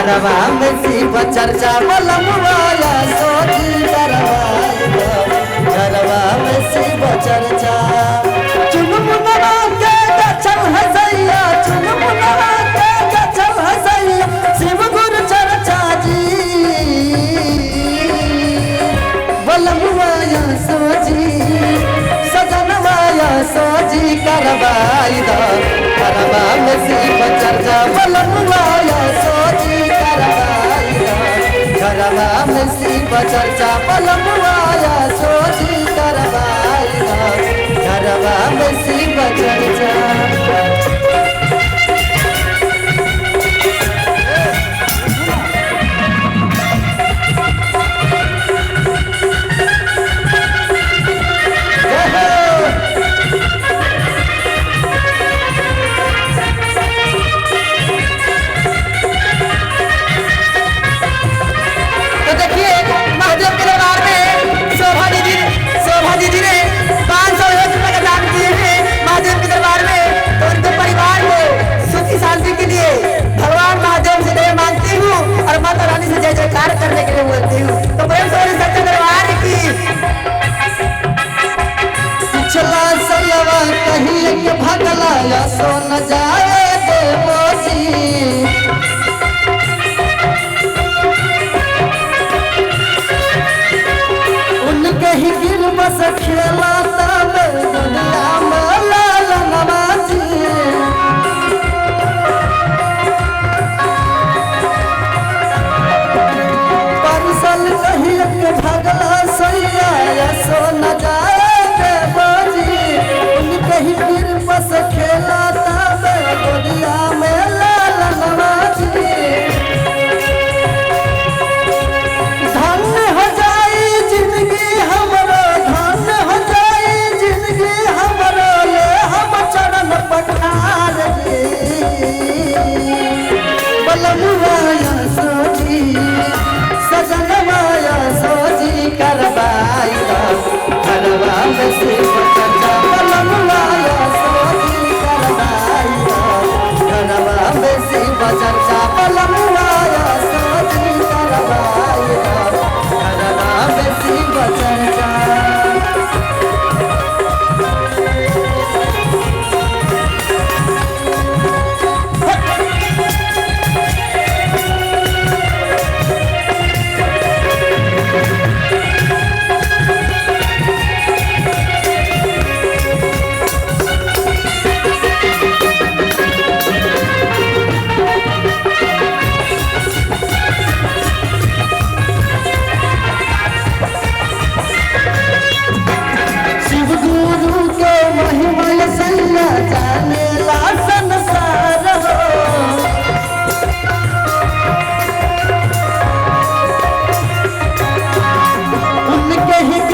घरवा में शिव चर्चा बलमुआया सोची करवाई घरवा में शिव चर्चा चुनमुनवा के गछल हसैया चुनमुनवा के गछल हसैया शिव गुरु चर्चा जी बलमुआया सोची सजनवाया सोची करवाई घरवा में शिव चर्चा बलमुआया सोची करवाई घरवा में शिव चर्चा बलमुआया सोची करवाई घरवा में शिव चर्चा करने के लिए बोलती हूँ तो प्रेम से सच्चे दरबार की पिछला सलवा कहीं के भगला या सो न जाए देवोजी उनके ही गिर बस खेला तब दुनिया में लाल नवाजी भगला सैया सो न जाए बाजी उनके ही गिर बस खेला तब गोदिया में लाल नवाजी धन्य हो जाए जिंदगी हमरो धन्य हो जाए जिंदगी हमरो ले हम चरण पठार बलमुआया सोची सजनवाया सोची करवाई घरवा में शिव चर्चा बलमुआया सोची करवाई घरवा में शिव चर्चा बलमुआया सोची करवाई घरवा में शिव चर्चा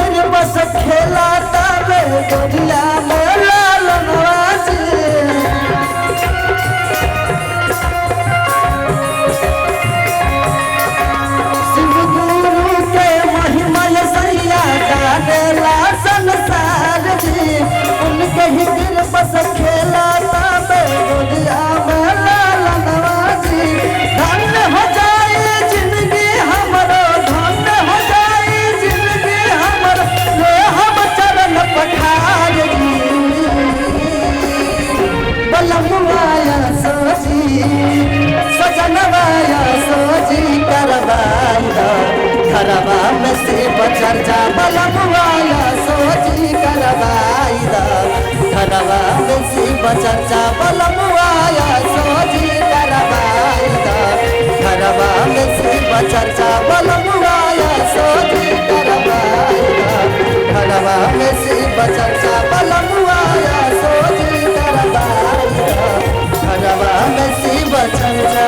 खेला तब गोदिया में लाल नवाजी शिव गुरु के महिमा सैया जानेला संसार जी उनके ही गिर बस खेला तब गोदिया में लाल नवाजी धन्य हो जाए जिंदगी हमरो धन्य हो जाए जिंदगी हमरो पठार बलमुआया सोची सजनवाया सोची करवाई घरवा में शिव चर्चा बलमुआया सोची करवाई घरवा में शिव चर्चा बलमुआया सोची करवाई घरवा में शिव चर्चा बलमुआया सोची करवाई घरवा में शिव चर्चा बलमुआया सोची करवाई घरवा में शिव चर्चा